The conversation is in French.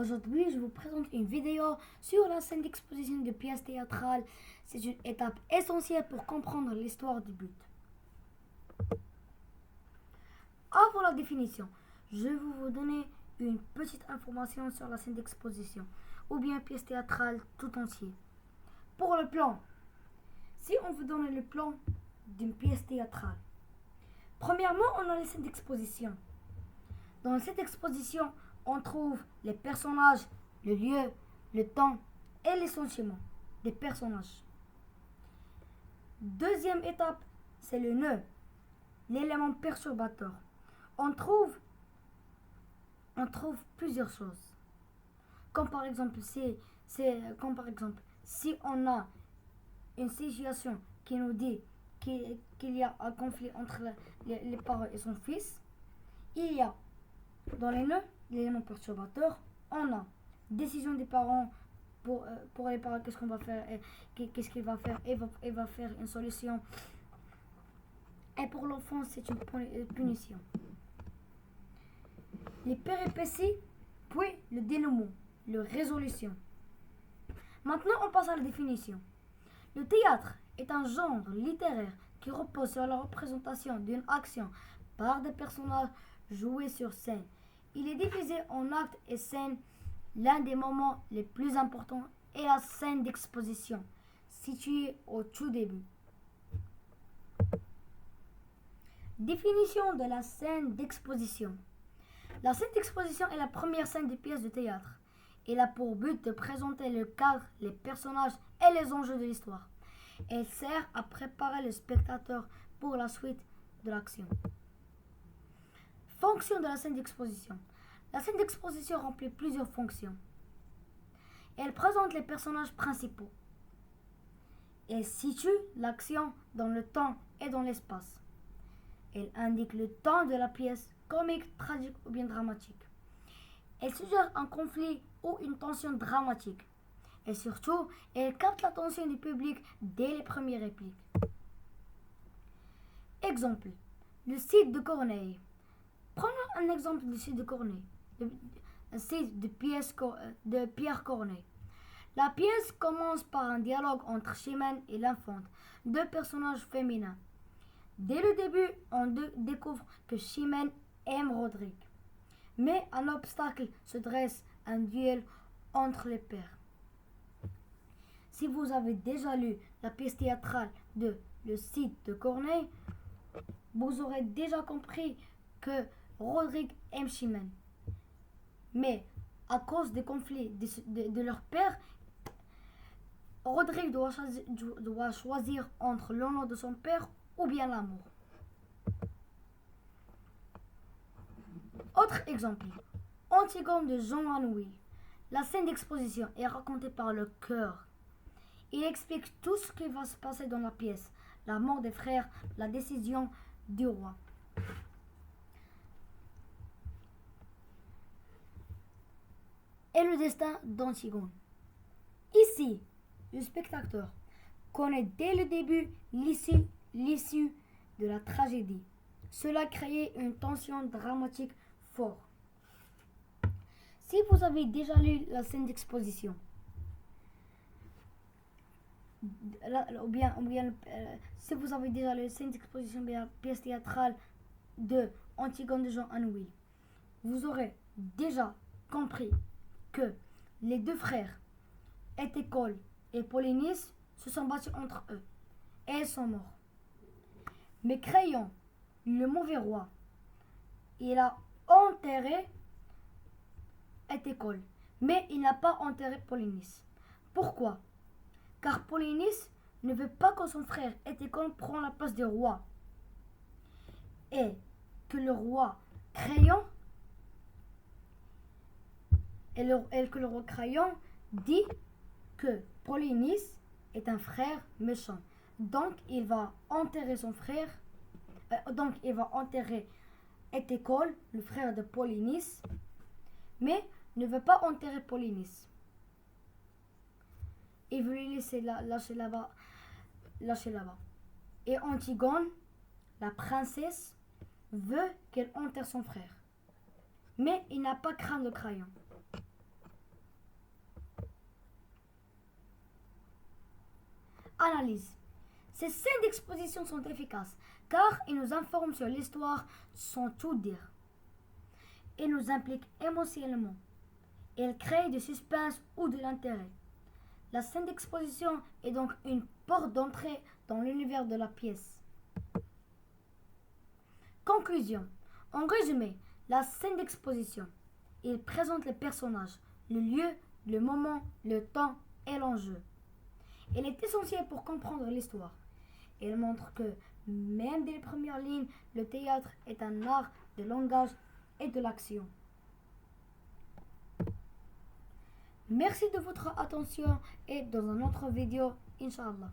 Aujourd'hui, je vous présente une vidéo sur la scène d'exposition de pièces théâtrales. C'est une étape essentielle pour comprendre l'histoire du but. Avant la définition, je vais vous donner une petite information sur la scène d'exposition ou bien pièce théâtrale tout entier. Pour le plan, si on veut donner le plan d'une pièce théâtrale, premièrement, on a la scène d'exposition. Dans cette exposition, on trouve les personnages, le lieu, le temps et les sentiments des personnages. Deuxième étape, c'est le nœud, l'élément perturbateur. On trouve plusieurs choses. Comme par exemple, si on a une situation qui nous dit qu'il y a un conflit entre les parents et son fils, il y a dans les nœuds l'élément perturbateur, on a décision des parents pour les parents, qu'est-ce qu'on va faire, qu'est-ce qu'il va faire, et va faire une solution. Et pour l'enfant, c'est une punition. Les péripéties, puis le dénouement, la résolution. Maintenant, on passe à la définition. Le théâtre est un genre littéraire qui repose sur la représentation d'une action par des personnages joués sur scène. Il est divisé en actes et scènes. L'un des moments les plus importants est la scène d'exposition, située au tout début. Définition de la scène d'exposition. La scène d'exposition est la première scène des pièces de théâtre. Elle a pour but de présenter le cadre, les personnages et les enjeux de l'histoire. Elle sert à préparer le spectateur pour la suite de l'action. Fonction de la scène d'exposition. La scène d'exposition remplit plusieurs fonctions. Elle présente les personnages principaux. Elle situe l'action dans le temps et dans l'espace. Elle indique le temps de la pièce, comique, tragique ou bien dramatique. Elle suggère un conflit ou une tension dramatique. Et surtout, elle capte l'attention du public dès les premières répliques. Exemple, le Cid de Corneille. Prenons un exemple du Cid de Corneille, un Cid de Pierre Corneille. La pièce commence par un dialogue entre Chimène et l'Infante, deux personnages féminins. Dès le début, on découvre que Chimène aime Rodrigue. Mais un obstacle se dresse, un duel entre les pères. Si vous avez déjà lu la pièce théâtrale de Le Cid de Corneille, vous aurez déjà compris que Rodrigue aime Chimène. Mais à cause des conflits de leur père, Rodrigue doit choisir entre l'honneur de son père ou bien l'amour. Autre exemple, Antigone de Jean Anouilh. La scène d'exposition est racontée par le chœur. Il explique tout ce qui va se passer dans la pièce, la mort des frères, la décision du roi. Et le destin d'Antigone. Ici, le spectateur connaît dès le début l'issue de la tragédie. Cela crée une tension dramatique forte. Si vous avez déjà lu la scène d'exposition, si vous avez déjà lu la scène d'exposition de la pièce théâtrale de Antigone de Jean Anouilh, vous aurez déjà compris que les deux frères, Étécole et Polynice, se sont battus entre eux et ils sont morts. Mais Créon, le mauvais roi, il a enterré Étécole, mais il n'a pas enterré Polynice. Pourquoi? Car Polynice ne veut pas que son frère Étécole prenne la place du roi et que le roi Créon dit que Polynice est un frère méchant. Donc il va enterrer son frère. Donc il va enterrer Étécole, le frère de Polynice, mais ne veut pas enterrer Polynice. Il veut les laisser lâcher là-bas. Et Antigone, la princesse, veut qu'elle enterre son frère. Mais il n'a pas craint de crayon. Analyse. Ces scènes d'exposition sont efficaces car ils nous informent sur l'histoire sans tout dire. Ils nous impliquent émotionnellement. Ils créent du suspense ou de l'intérêt. La scène d'exposition est donc une porte d'entrée dans l'univers de la pièce. Conclusion. En résumé, la scène d'exposition. Il présente les personnages, le lieu, le moment, le temps et l'enjeu. Elle est essentielle pour comprendre l'histoire. Elle montre que, même dès les premières lignes, le théâtre est un art de langage et de l'action. Merci de votre attention et dans une autre vidéo, Inch'Allah.